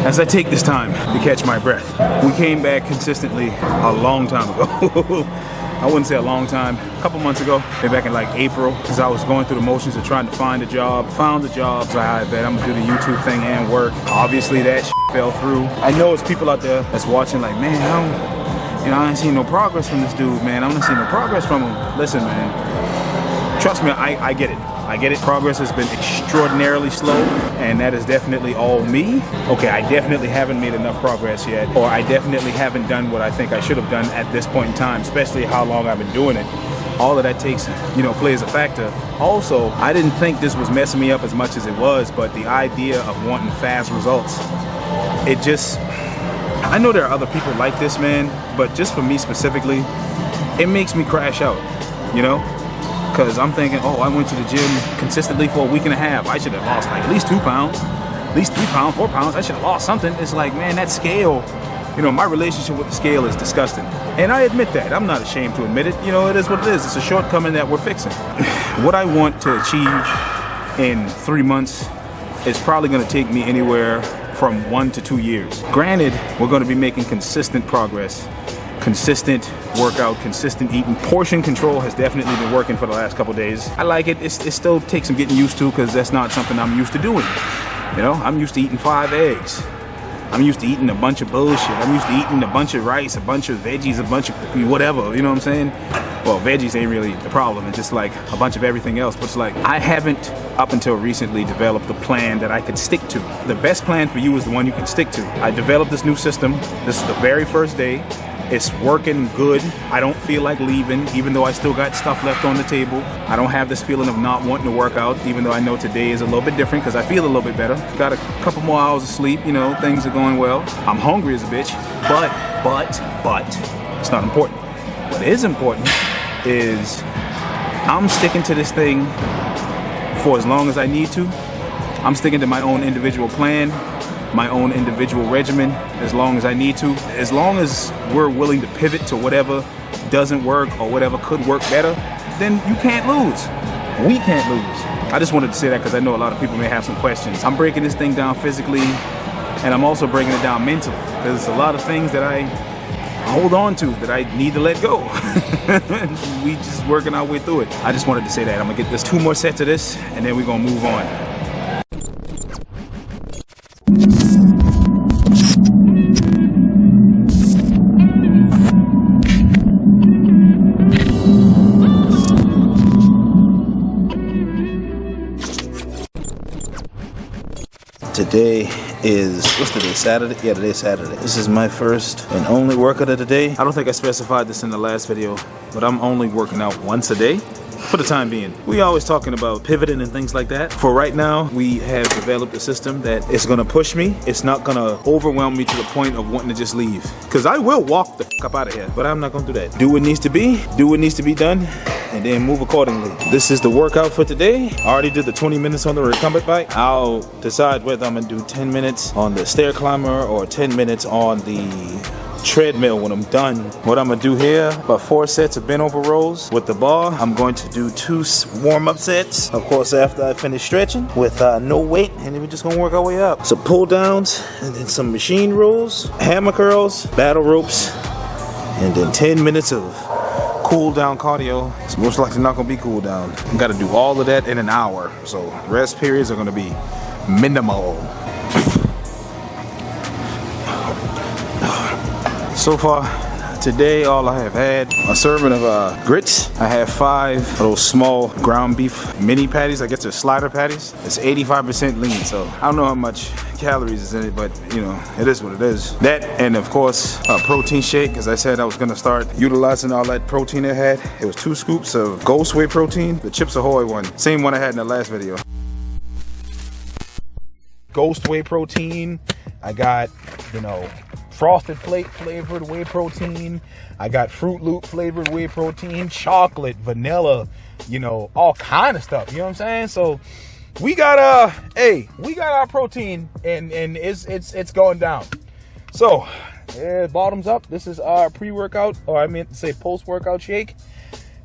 as I take this time to catch my breath. We came back consistently a long time ago. I wouldn't say a long time, a couple months ago, maybe back in like April, because I was going through the motions of trying to find a job. Found the job, so I bet I'm gonna do the YouTube thing and work. Obviously that shit fell through. I know it's people out there that's watching like, man, I ain't seen no progress from this dude, man. I don't see no progress from him. Listen, man, trust me, I get it. I get it. Progress has been extraordinarily slow, and that is definitely all me. Okay, I definitely haven't made enough progress yet, or I definitely haven't done what I think I should have done at this point in time, especially how long I've been doing it. All of that takes, plays a factor. Also, I didn't think this was messing me up as much as it was, but the idea of wanting fast results, I know there are other people like this, man, but just for me specifically, it makes me crash out, Because I'm thinking, oh, I went to the gym consistently for a week and a half. I should have lost like at least 2 pounds, at least 3 pounds, 4 pounds. I should have lost something. It's like, man, that scale, my relationship with the scale is disgusting. And I admit that. I'm not ashamed to admit it. It is what it is. It's a shortcoming that we're fixing. What I want to achieve in 3 months is probably going to take me anywhere from 1 to 2 years. Granted, we're going to be making consistent progress. Consistent workout, consistent eating. Portion control has definitely been working for the last couple days. I like it. It still takes some getting used to because that's not something I'm used to doing. I'm used to eating 5 eggs. I'm used to eating a bunch of bullshit. I'm used to eating a bunch of rice, a bunch of veggies, a bunch of whatever, you know what I'm saying? Well, veggies ain't really the problem. It's just like a bunch of everything else. But it's like, I haven't, up until recently, developed a plan that I could stick to. The best plan for you is the one you can stick to. I developed this new system. This is the very first day. It's working good. I don't feel like leaving, even though I still got stuff left on the table. I don't have this feeling of not wanting to work out, even though I know today is a little bit different because I feel a little bit better. Got a couple more hours of sleep, things are going well. I'm hungry as a bitch, but, it's not important. What is important is I'm sticking to this thing for as long as I need to. I'm sticking to my own individual plan, my own individual regimen as long as I need to. As long as we're willing to pivot to whatever doesn't work or whatever could work better, then you can't lose. We can't lose. I just wanted to say that because I know a lot of people may have some questions. I'm breaking this thing down physically, and I'm also breaking it down mentally. There's a lot of things that I hold on to that I need to let go. We just working our way through it. I just wanted to say that. I'm gonna get this 2 more sets of this, and then we're gonna move on. Today is, what's today, Saturday? Yeah, today's Saturday. This is my first and only workout of the day. I don't think I specified this in the last video, but I'm only working out once a day. For the time being. We always talking about pivoting and things like that. For right now, we have developed a system that is gonna push me. It's not gonna overwhelm me to the point of wanting to just leave. Cause I will walk the f up out of here, but I'm not gonna do that. Do what needs to be, do what needs to be done, and then move accordingly. This is the workout for today. I already did the 20 minutes on the recumbent bike. I'll decide whether I'm gonna do 10 minutes on the stair climber or 10 minutes on the treadmill when I'm done. What I'm gonna do here, about 4 sets of bent over rows with the bar. I'm going to do 2 warm-up sets, of course, after I finish stretching with no weight, and then we're just gonna work our way up. Some pull downs, and then some machine rolls, hammer curls, battle ropes, and then 10 minutes of cool down cardio. It's most likely not gonna be cool down. I gotta do all of that in an hour, so rest periods are gonna be minimal. So far today, all I have had a serving of grits. I have 5 of those small ground beef mini patties. I guess they're slider patties. It's 85% lean, so I don't know how much calories is in it, but it is what it is. That, and of course a protein shake, because I said I was gonna start utilizing all that protein I had. It was 2 scoops of Ghost Whey protein, the Chips Ahoy one, same one I had in the last video. Ghost Whey protein. I got Frosted Flake flavored whey protein. I got Fruit Loop flavored whey protein, chocolate, vanilla, all kind of stuff. You know what I'm saying? So we got we got our protein, and it's going down. So bottoms up. This is our pre-workout, or I meant to say post-workout shake,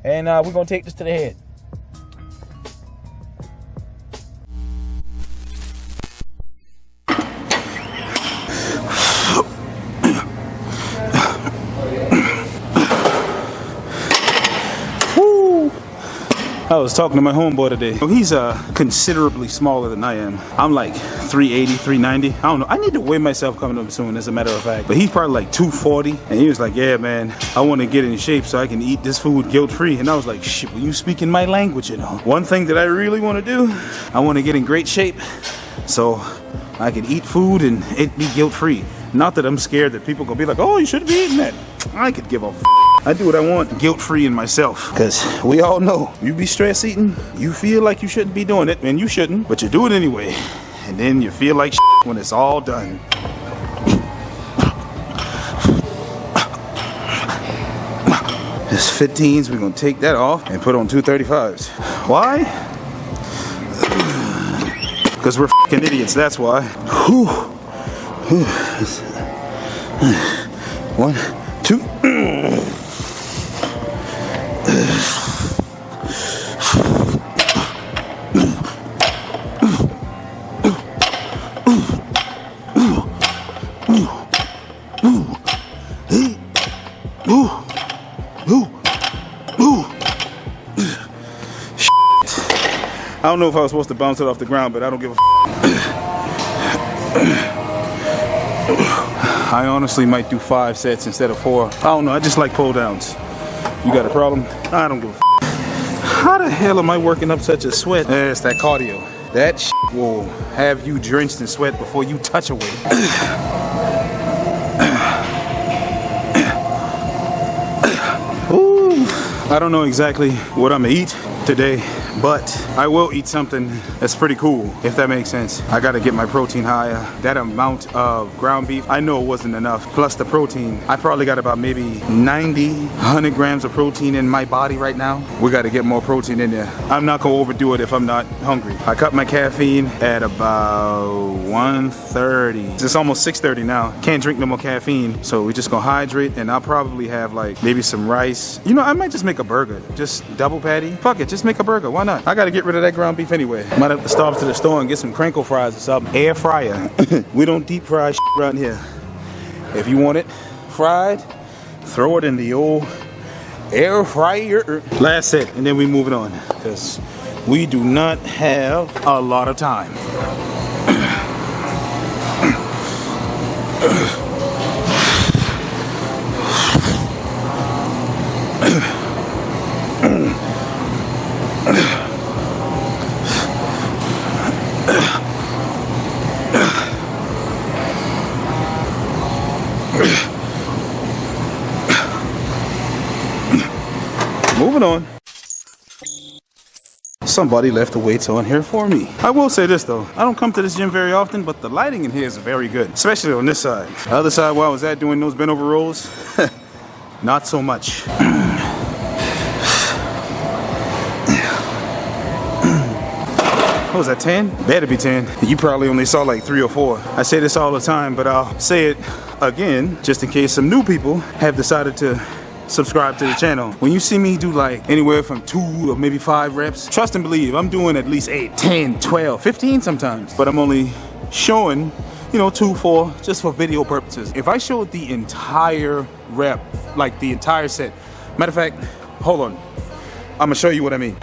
and we're gonna take this to the head. I was talking to my homeboy today. He's considerably smaller than I am. I'm like 380, 390. I don't know. I need to weigh myself coming up soon, as a matter of fact. But he's probably like 240. And he was like, yeah, man, I want to get in shape so I can eat this food guilt-free. And I was like, shit, well, you speaking my language, you know. One thing that I really want to do, I want to get in great shape so I can eat food and it be guilt-free. Not that I'm scared that people gonna be like, oh, you shouldn't be eating that. I could give a f. I do what I want, guilt-free in myself. Because we all know, you be stress eating, you feel like you shouldn't be doing it, and you shouldn't, but you do it anyway. And then you feel like shit when it's all done. This 15s, we're gonna take that off and put on 235s. Why? Because we're f***ing idiots, that's why. Whew. Whew. 1, 2. I don't know if I was supposed to bounce it off the ground, but I don't give a f. I honestly might do 5 sets instead of 4. I don't know, I just like pull downs. You got a problem? I don't give a f. How the hell am I working up such a sweat? It's that cardio. That shit will have you drenched in sweat before you touch a weight. Ooh. I don't know exactly what I'm gonna eat today, but I will eat something that's pretty cool, if that makes sense. I gotta get my protein higher. That amount of ground beef, I know it wasn't enough. Plus the protein, I probably got about maybe 90, 100 grams of protein in my body right now. We gotta get more protein in there. I'm not gonna overdo it if I'm not hungry. I cut my caffeine at about 1:30. It's almost 6:30 now. Can't drink no more caffeine, so we just gonna hydrate, and I'll probably have like maybe some rice. You know, I might just make a burger, just double patty. Fuck it, just make a burger, why not? I gotta get rid of that ground beef anyway. Might have to stop to the store and get some crinkle fries or something. Air fryer. We don't deep fry shit around here. If you want it fried, throw it in the old air fryer. Last set, and then we move it on, because we do not have a lot of time. Moving on. Somebody left the weights on here for me. I will say this though, I don't come to this gym very often, but the lighting in here is very good, especially on this side. The other side, where I was at doing those bent over rolls, not so much. What was that, 10? Better be 10. You probably only saw like 3 or 4. I say this all the time, but I'll say it again, just in case some new people have decided to subscribe to the channel. When you see me do like anywhere from 2 or maybe 5 reps, trust and believe, I'm doing at least 8, 10, 12, 15 sometimes. But I'm only showing, you know, 2, 4, just for video purposes. If I showed the entire rep, like the entire set, matter of fact, hold on, I'm gonna show you what I mean.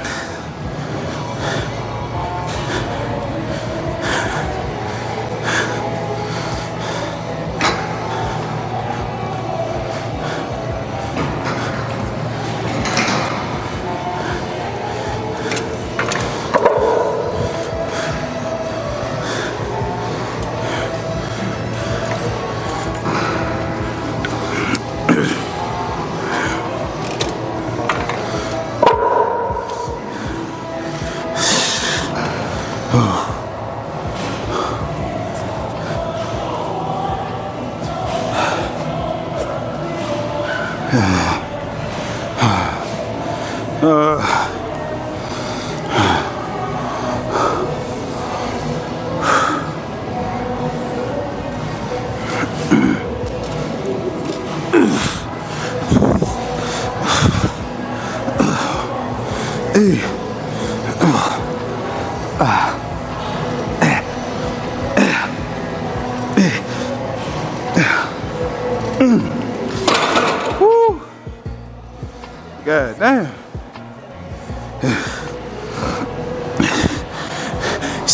God damn.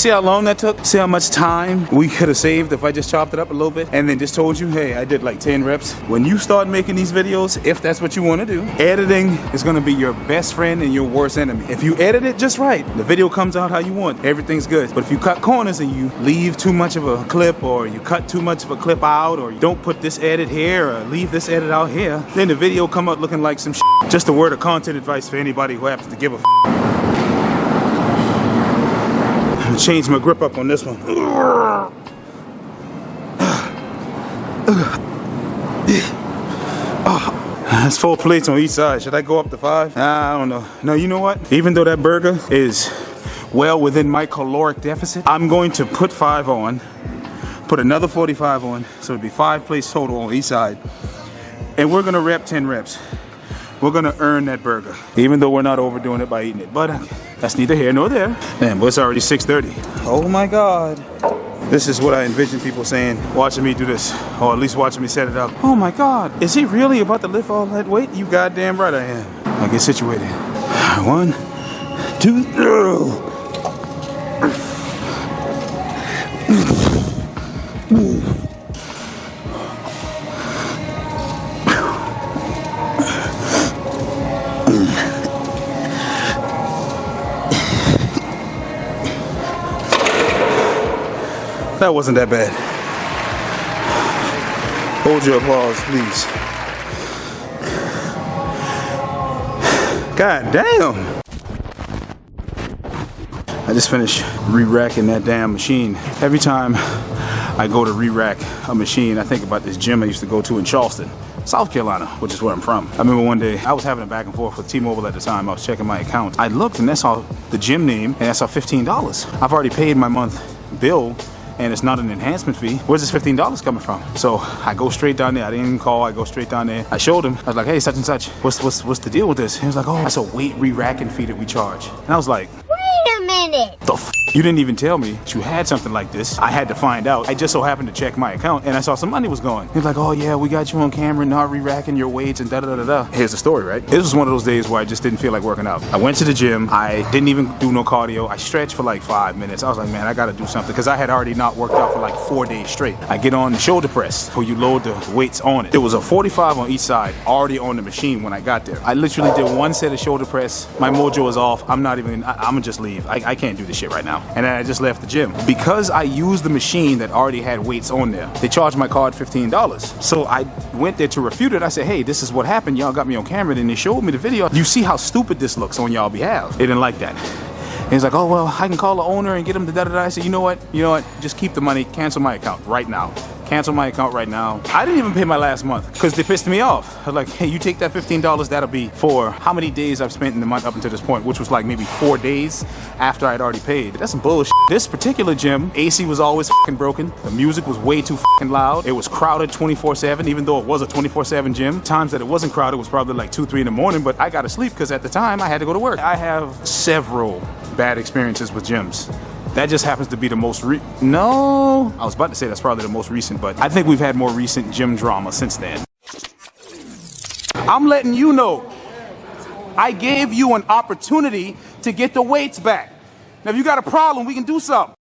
See how long that took? See how much time we could have saved if I just chopped it up a little bit and then just told you, hey, I did like 10 reps. When you start making these videos, if that's what you want to do, editing is going to be your best friend and your worst enemy. If you edit it just right, the video comes out how you want, everything's good. But if you cut corners and you leave too much of a clip, or you cut too much of a clip out, or you don't put this edit here or leave this edit out here, then the video come out looking like some shit. Just a word of content advice for anybody who happens to give a f. I'm gonna change my grip up on this one. That's 4 plates on each side. Should I go up to 5? I don't know. No, you know what? Even though that burger is well within my caloric deficit, I'm going to put 5 on, put another 45 on, so it'll be 5 plates total on each side. And we're gonna rep 10 reps. We're gonna earn that burger, even though we're not overdoing it by eating it. But that's neither here nor there. Damn, but it's already 6:30. Oh my God. This is what I envision people saying, watching me do this, or at least watching me set it up. Oh my God, is he really about to lift all that weight? You goddamn right I am. I get situated. 1, 2, That wasn't that bad. Hold your applause, please. God damn. I just finished re-racking that damn machine. Every time I go to re-rack a machine, I think about this gym I used to go to in Charleston, South Carolina, which is where I'm from. I remember one day I was having a back and forth with T-Mobile at the time. I was checking my account. I looked and I saw the gym name and I saw $15. I've already paid my month bill and it's not an enhancement fee. Where's this $15 coming from? So I go straight down there. I didn't even call. I go straight down there. I showed him. I was like, hey, such and such. What's the deal with this? He was like, oh, that's a weight re-racking fee that we charge. And I was like, wait a minute. The f? You didn't even tell me that you had something like this. I had to find out. I just so happened to check my account and I saw some money was going. He was like, oh yeah, we got you on camera, not re-racking your weights and da-da-da-da-da. Here's the story, right? This was one of those days where I just didn't feel like working out. I went to the gym. I didn't even do no cardio. I stretched for like 5 minutes. I was like, man, I gotta do something because I had already not worked out for like 4 days straight. I get on the shoulder press where you load the weights on it. There was a 45 on each side already on the machine when I got there. I literally did 1 set of shoulder press. My mojo is off. I'm gonna just leave. I can't do this shit right now. And then I just left the gym. Because I used the machine that already had weights on there, they charged my card $15. So I went there to refute it. I said, hey, this is what happened. Y'all got me on camera. Then they showed me the video. You see how stupid this looks on y'all behalf. They didn't like that. And he's like, oh, well, I can call the owner and get him to da-da-da. I said, you know what? Just keep the money. Cancel my account right now. Cancel my account right now. I didn't even pay my last month because they pissed me off. I was like, hey, you take that $15, that'll be for how many days I've spent in the month up until this point, which was like maybe 4 days after I'd already paid. That's some bullshit. This particular gym, AC was always fucking broken. The music was way too fucking loud. It was crowded 24/7, even though it was a 24/7 gym. Times that it wasn't crowded was probably like 2, 3 in the morning, but I got to sleep because at the time I had to go to work. I have several bad experiences with gyms. That just happens to be the most no, I was about to say that's probably the most recent, but I think we've had more recent gym drama since then. I'm letting you know, I gave you an opportunity to get the weights back. Now if you got a problem, we can do something.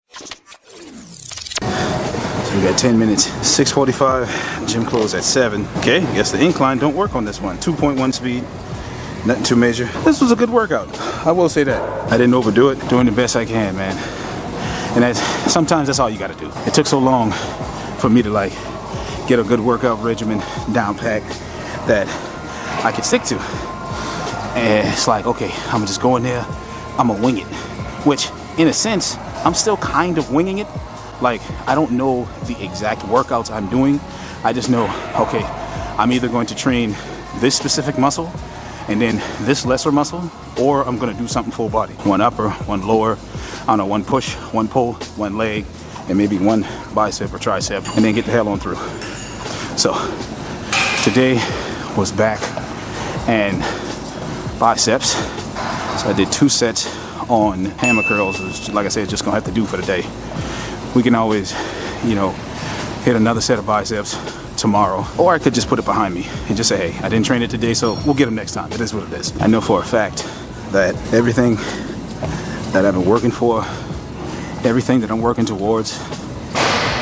So we got 10 minutes, 6:45, gym closed at 7. Okay, guess the incline don't work on this one. 2.1 speed. Nothing to measure. This was a good workout. I will say that. I didn't overdo it. Doing the best I can, man. And sometimes that's all you gotta do. It took so long for me to like get a good workout regimen down pat that I could stick to. And it's like, okay, I'm gonna just go in there, I'm gonna wing it. Which, in a sense, I'm still kind of winging it. Like, I don't know the exact workouts I'm doing. I just know, okay, I'm either going to train this specific muscle and then this lesser muscle, or I'm gonna do something full body. One upper, one lower, I don't know, one push, one pull, one leg, and maybe one bicep or tricep, and then get the hell on through. So, today was back and biceps. So I did 2 sets on hammer curls, which, like I said, just gonna have to do for the day. We can always, hit another set of biceps tomorrow, or I could just put it behind me and just say, hey, I didn't train it today, so we'll get them next time. It is what it is. I know for a fact that everything that I've been working for everything that I'm working towards,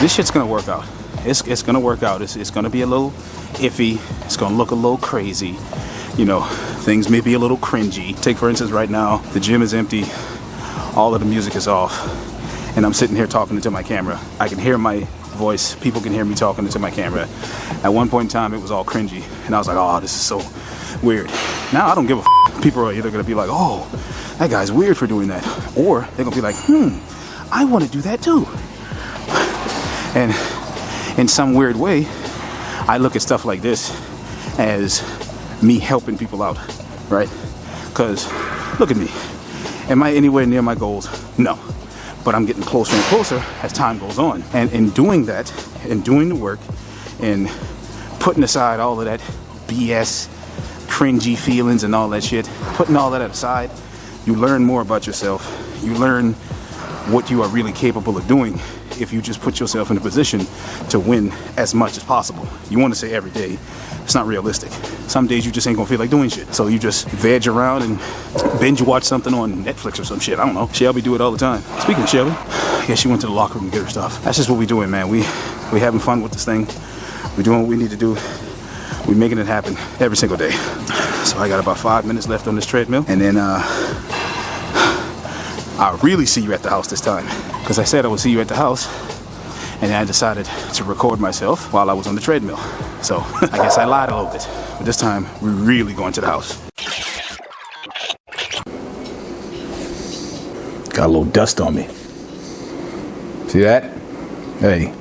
this shit's gonna work out. It's gonna work out. It's gonna be a little iffy. It's gonna look a little crazy. You know, things may be a little cringy. Take for instance right now, the gym is empty. All of the music is off. And I'm sitting here talking into my camera. I can hear my voice. People can hear me talking into my camera. At one point in time, it was all cringy. And I was like, oh, this is so weird. Now I don't give a f. People are either gonna be like, oh, that guy's weird for doing that. Or they're gonna be like, I wanna do that too. And in some weird way, I look at stuff like this as me helping people out, right? Because look at me. Am I anywhere near my goals? No. But I'm getting closer and closer as time goes on. And in doing that, and doing the work, and putting aside all of that BS, cringy feelings and all that shit, putting all that aside, you learn more about yourself. You learn what you are really capable of doing if you just put yourself in a position to win as much as possible. You want to say every day. It's not realistic. Some days you just ain't gonna feel like doing shit. So you just veg around and binge watch something on Netflix or some shit. I don't know. Shelby do it all the time. Speaking of Shelby, yeah, she went to the locker room to get her stuff. That's just what we doing, man. We having fun with this thing. We doing what we need to do. We making it happen every single day. So I got about 5 minutes left on this treadmill, and then I'll really see you at the house this time. Because I said I would see you at the house, and then I decided to record myself while I was on the treadmill. So I guess I lied a little bit. But this time, we're really going to the house. Got a little dust on me. See that? Hey,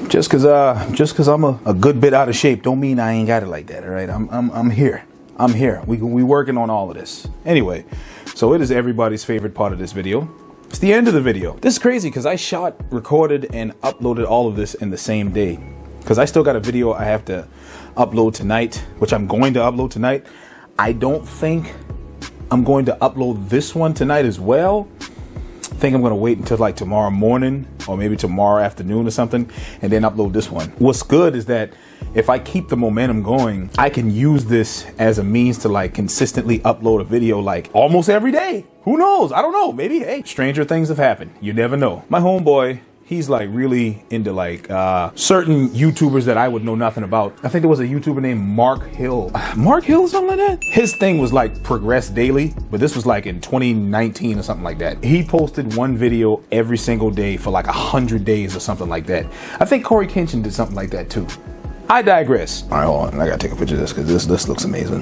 just cause I'm a good bit out of shape don't mean I ain't got it like that, all right? I'm here. I'm here. We working on all of this. Anyway, so it is everybody's favorite part of this video. It's the end of the video. This is crazy because I shot, recorded, and uploaded all of this in the same day. Because I still got a video I have to upload tonight, which I'm going to upload tonight. I don't think I'm going to upload this one tonight as well. I think I'm going to wait until like tomorrow morning or maybe tomorrow afternoon or something and then upload this one. What's good is that if I keep the momentum going, I can use this as a means to like consistently upload a video like almost every day. Who knows? I don't know. Maybe, hey, stranger things have happened. You never know. My homeboy, he's like really into like certain YouTubers that I would know nothing about. I think there was a YouTuber named Mark Hill. Mark Hill, something like that? His thing was like Progress Daily, but this was like in 2019 or something like that. He posted one video every single day for like 100 days or something like that. I think Corey Kenshin did something like that too. I digress. All right, hold on. I gotta take a picture of this because this looks amazing.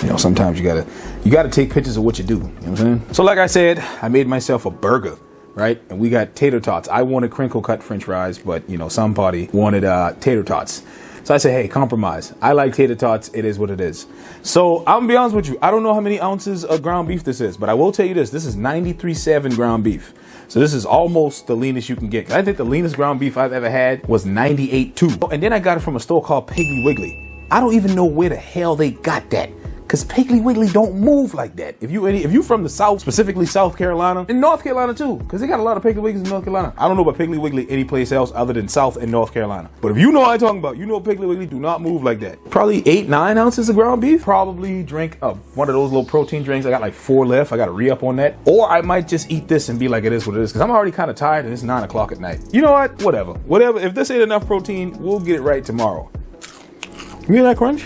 You know, sometimes you gotta take pictures of what you do. You know what I'm saying? So like I said, I made myself a burger. Right? And we got tater tots. I wanted crinkle cut french fries, but you know, somebody wanted tater tots. So I said, hey, compromise. I like tater tots. It is what it is. So I'm gonna be honest with you. I don't know how many ounces of ground beef this is, but I will tell you this. This is 93.7 ground beef. So this is almost the leanest you can get. I think the leanest ground beef I've ever had was 98.2. And then I got it from a store called Piggly Wiggly. I don't even know where the hell they got that. Because Piggly Wiggly don't move like that. If you from the South, specifically South Carolina, and North Carolina too, because they got a lot of Piggly Wigglies in North Carolina. I don't know about Piggly Wiggly any place else other than South and North Carolina. But if you know what I'm talking about, you know Piggly Wiggly do not move like that. Probably 8-9 ounces of ground beef. Probably drink one of those little protein drinks. I got like 4 left. I got to re-up on that. Or I might just eat this and be like, it is what it is. Because I'm already kind of tired and it's 9 o'clock at night. You know what? Whatever. If this ain't enough protein, we'll get it right tomorrow. You hear that crunch?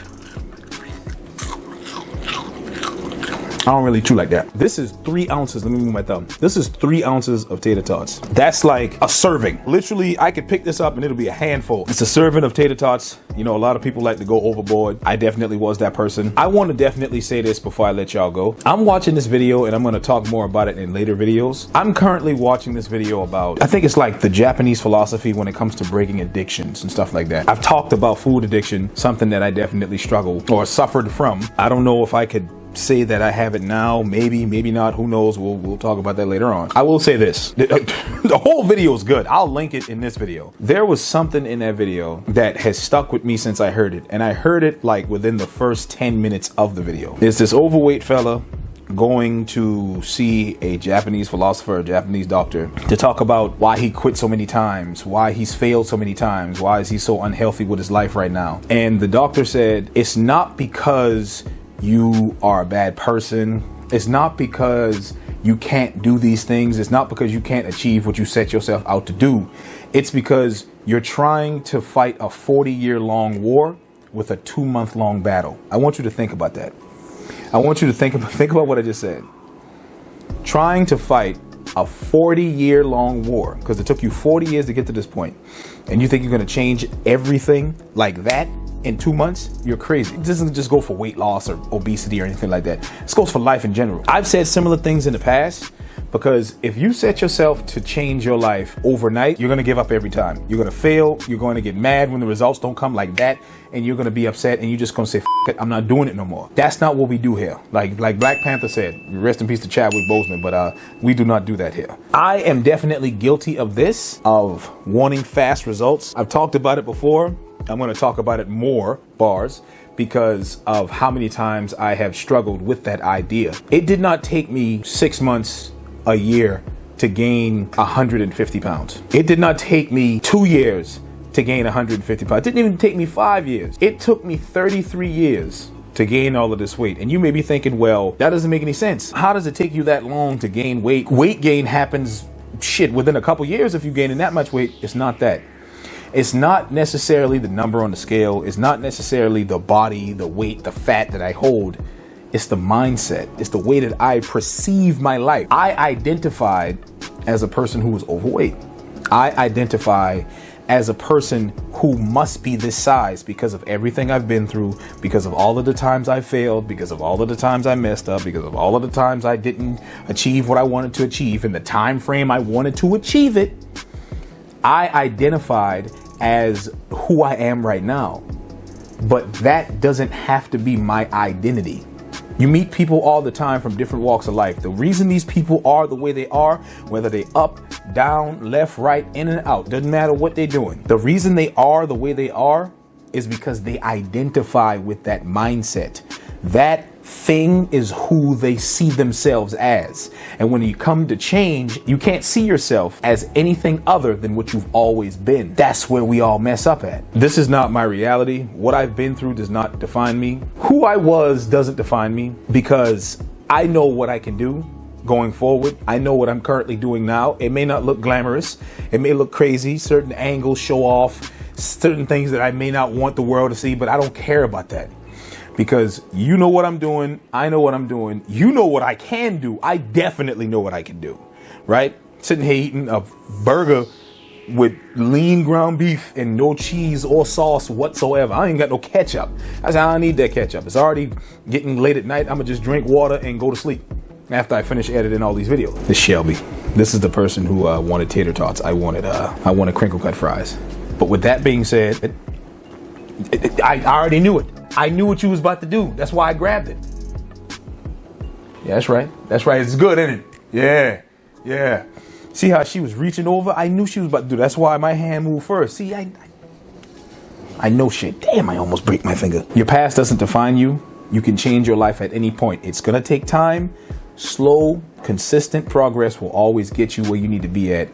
I don't really chew like that. This is 3 ounces. Let me move my thumb. This is 3 ounces of tater tots. That's like a serving. Literally, I could pick this up and it'll be a handful. It's a serving of tater tots. You know, a lot of people like to go overboard. I definitely was that person. I want to definitely say this before I let y'all go. I'm watching this video and I'm going to talk more about it in later videos. I'm currently watching this video about, I think it's like the Japanese philosophy when it comes to breaking addictions and stuff like that. I've talked about food addiction, something that I definitely struggle or suffered from. I don't know if I could say that I have it now, maybe not, who knows. We'll talk about that later on. I will say this, the whole video is good. I'll link it in this video. There was something in that video that has stuck with me since I heard it, and I heard it like within the first 10 minutes of the video. There's this overweight fella going to see a Japanese philosopher, a Japanese doctor, to talk about why he quit so many times, why he's failed so many times, why is he so unhealthy with his life right now. And the doctor said, it's not because you are a bad person It's not because you can't do these things. It's not because you can't achieve what you set yourself out to do. It's because you're trying to fight a 40-year-long war with a 2-month-long battle. I want you to think about that. I want you to think about what I just said. Trying to fight a 40-year-long war, because it took you 40 years to get to this point, and you think you're going to change everything like that in 2 months? You're crazy. This doesn't just go for weight loss or obesity or anything like that. This goes for life in general. I've said similar things in the past, because if you set yourself to change your life overnight, you're going to give up every time. You're going to fail. You're going to get mad when the results don't come like that, and you're going to be upset, and you're just going to say, F it, I'm not doing it no more. That's not what we do here. Like Black Panther said, rest in peace to Chadwick Boseman, but we do not do that here. I am definitely guilty of this, of wanting fast results. I've talked about it before. I'm going to talk about it more, bars, because of how many times I have struggled with that idea. It did not take me 6 months, a year to gain 150 pounds. It did not take me 2 years to gain 150 pounds. It didn't even take me 5 years. It took me 33 years to gain all of this weight. And you may be thinking, well, that doesn't make any sense. How does it take you that long to gain weight? Weight gain happens, within a couple years. If you're gaining that much weight, it's not that. It's not necessarily the number on the scale. It's not necessarily the body, the weight, the fat that I hold. It's the mindset. It's the way that I perceive my life. I identified as a person who was overweight. I identify as a person who must be this size because of everything I've been through, because of all of the times I failed, because of all of the times I messed up, because of all of the times I didn't achieve what I wanted to achieve in the time frame I wanted to achieve it. I identified as who I am right now, but that doesn't have to be my identity. You meet people all the time from different walks of life. The reason these people are the way they are, whether they up, down, left, right, in and out, doesn't matter what they're doing. The reason they are the way they are is because they identify with that mindset. That thing is who they see themselves as. And when you come to change, you can't see yourself as anything other than what you've always been. That's where we all mess up at. This is not my reality. What I've been through does not define me. Who I was doesn't define me, because I know what I can do going forward. I know what I'm currently doing now. It may not look glamorous. It may look crazy. Certain angles show off certain things that I may not want the world to see, but I don't care about that. Because you know what I'm doing, I know what I'm doing, you know what I can do, I definitely know what I can do, right? Sitting here eating a burger with lean ground beef and no cheese or sauce whatsoever. I ain't got no ketchup. I said, I don't need that ketchup. It's already getting late at night. I'm gonna just drink water and go to sleep after I finish editing all these videos. This Shelby, this is the person who wanted tater tots. I wanted crinkle cut fries. But with that being said, I already knew it. I knew what you was about to do. That's why I grabbed it. Yeah, that's right. That's right. It's good, isn't it? Yeah. Yeah. See how she was reaching over? I knew she was about to do that. That's why my hand moved first. See, I know shit. Damn, I almost break my finger. Your past doesn't define you. You can change your life at any point. It's going to take time. Slow, consistent progress will always get you where you need to be at,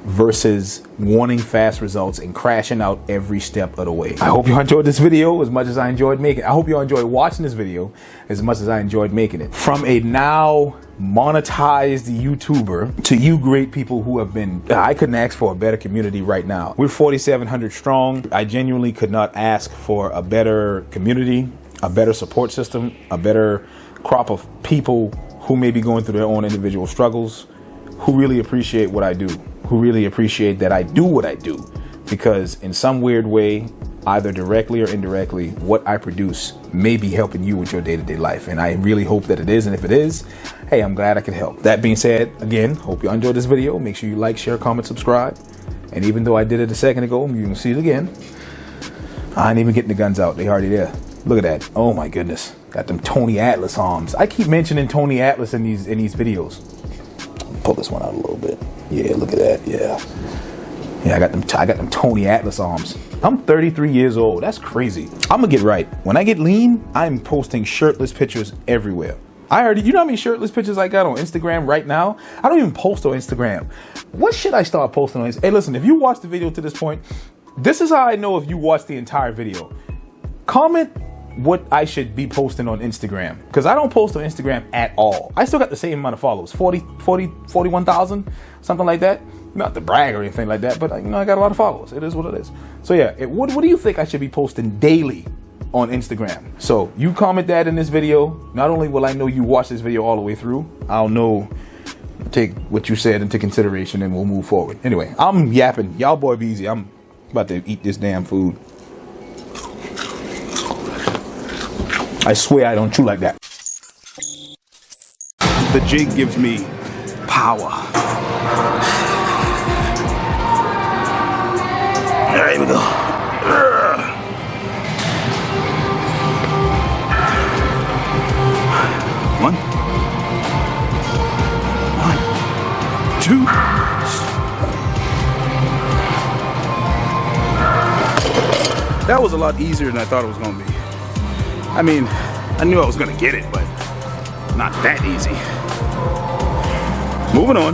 versus wanting fast results and crashing out every step of the way. I hope you enjoyed this video as much as I enjoyed making it. I hope you enjoyed watching this video as much as I enjoyed making it. From a now monetized YouTuber to you great people who have been, I couldn't ask for a better community right now. We're 4,700 strong. I genuinely could not ask for a better community, a better support system, a better crop of people who may be going through their own individual struggles, who really appreciate what I do, who really appreciate that I do what I do, because in some weird way, either directly or indirectly, what I produce may be helping you with your day-to-day life. And I really hope that it is. And if it is, hey, I'm glad I could help. That being said, again, hope you enjoyed this video. Make sure you like, share, comment, subscribe. And even though I did it a second ago, you can see it again. I ain't even getting the guns out. They already there. Look at that. Oh my goodness. Got them Tony Atlas arms. I keep mentioning Tony Atlas in these videos. Pull this one out a little bit. Yeah, look at that. Yeah. Yeah, I got them Tony Atlas arms. I'm 33 years old. That's crazy. I'm gonna get right. When I get lean, I'm posting shirtless pictures everywhere. You know how many shirtless pictures I got on Instagram right now? I don't even post on Instagram. What should I start posting on Instagram? Hey, listen, if you watched the video to this point, this is how I know if you watched the entire video. Comment what I should be posting on Instagram, because I don't post on Instagram at all. I still got the same amount of followers, 41,000, something like that. Not to brag or anything like that, but I got a lot of followers. It is what it is. So yeah, what do you think I should be posting daily on Instagram? So you comment that in this video. Not only will I know you watched this video all the way through, I'll know, take what you said into consideration, and we'll move forward. Anyway, I'm yapping. Y'all boy be easy. I'm about to eat this damn food. I swear I don't chew like that. The jig gives me power. All right, here we go. One, two. That was a lot easier than I thought it was gonna be. I mean, I knew I was gonna get it, but not that easy. Moving on.